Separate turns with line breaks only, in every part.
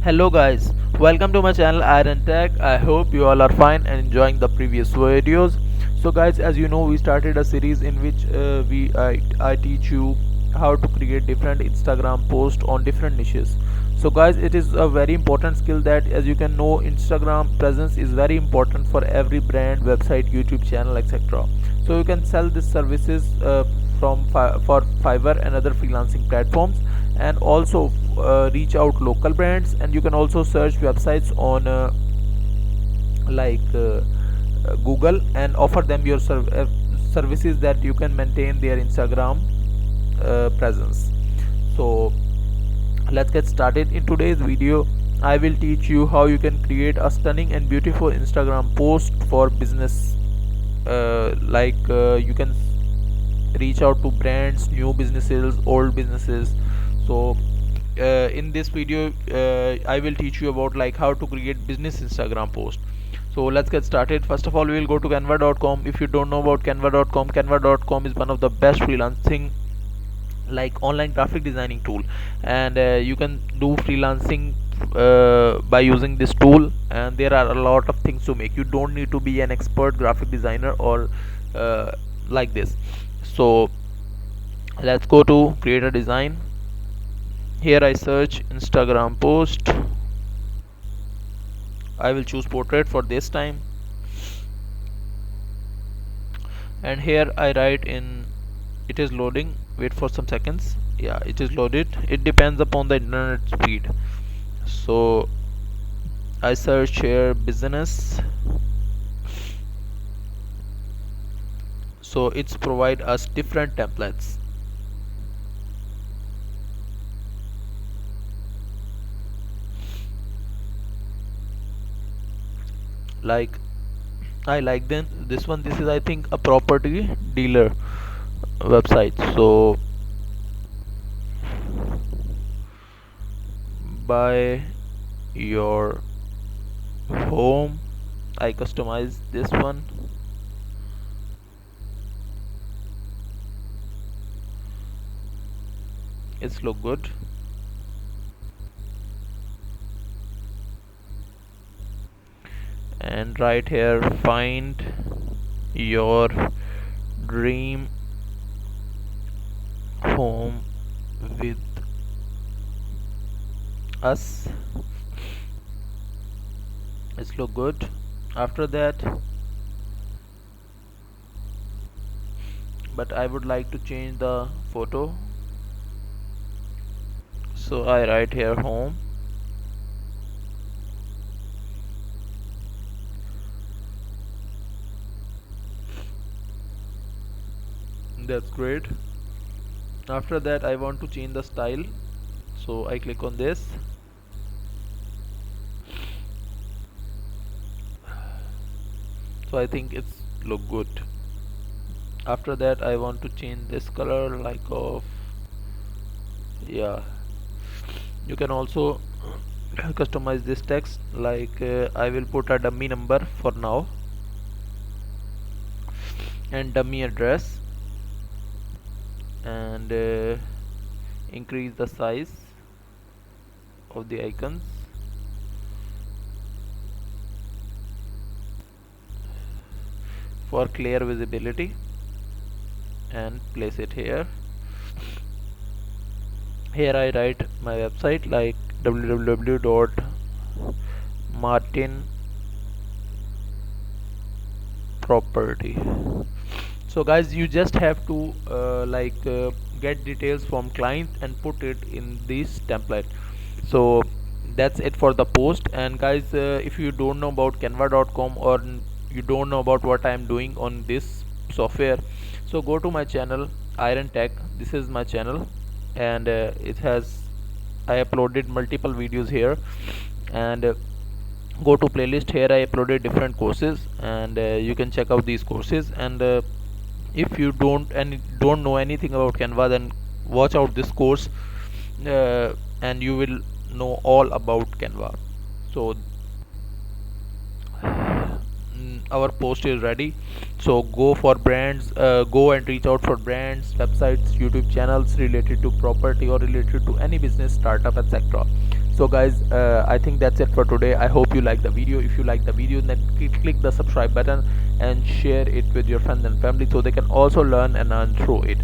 Hello guys, welcome to my channel Iron Tech. I hope you all are fine and enjoying the previous videos. So guys, as you know, we started a series in which I teach you how to create different Instagram posts on different niches. So guys, it is a very important skill that, as you can know, Instagram presence is very important for every brand, website, YouTube channel, etc. So you can sell these services for Fiverr and other freelancing platforms, and also reach out local brands, and you can also search websites on Google and offer them your services that you can maintain their Instagram presence. So let's get started. In today's video, I will teach you how you can create a stunning and beautiful Instagram post for business. You can reach out to brands, new businesses, old businesses. So in this video I will teach you about like how to create business Instagram post. So let's get started. First of all, we will go to canva.com. If you don't know about canva.com is one of the best freelancing like online graphic designing tool, and you can do freelancing by using this tool, and there are a lot of things to make. You don't need to be an expert graphic designer or like this. So let's go to create a design. Here I search Instagram post. I will choose portrait for this time, and here I write in. It is loading, wait for some seconds. Yeah, it is loaded. It depends upon the internet speed. So I search here business. So it's provide us different templates. Like I like then this one. This is, I think, a property dealer website. So buy your home. I customize this one. It's look good. And right here, find your dream home with us. It's look good. After that, but I would like to change the photo, so I write here home. That's great. After that, I want to change the style, so I click on this. So I think it's look good. After that, I want to change this color like of, yeah. You can also customize this text, like I will put a dummy number for now and dummy address, and increase the size of the icons. For clear visibility, and place it here. Here I write my website like www.martinproperty. So guys, you just have to get details from client and put it in this template. So that's it for the post. And guys, if you don't know about canva.com, or you don't know about what I am doing on this software, so go to my channel Iron Tech. This is my channel, and it has, I uploaded multiple videos here, and go to playlist. Here I uploaded different courses, and you can check out these courses. And if you don't know anything about Canva, then watch out this course, and you will know all about Canva. So our post is ready. So go for brands, go and reach out for brands, websites, YouTube channels related to property or related to any business, startup, etc. So guys, I think that's it for today. I hope you like the video. If you like the video, then click the subscribe button and share it with your friends and family so they can also learn and earn through it.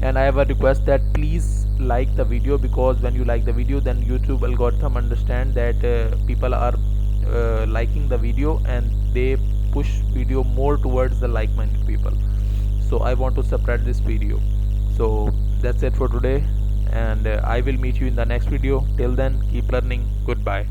And I have a request that please like the video, because when you like the video, then YouTube algorithm understand that people are liking the video, and they push video more towards the like-minded people. So I want to spread this video. So that's it for today, and I will meet you in the next video. Till then, keep learning. Goodbye.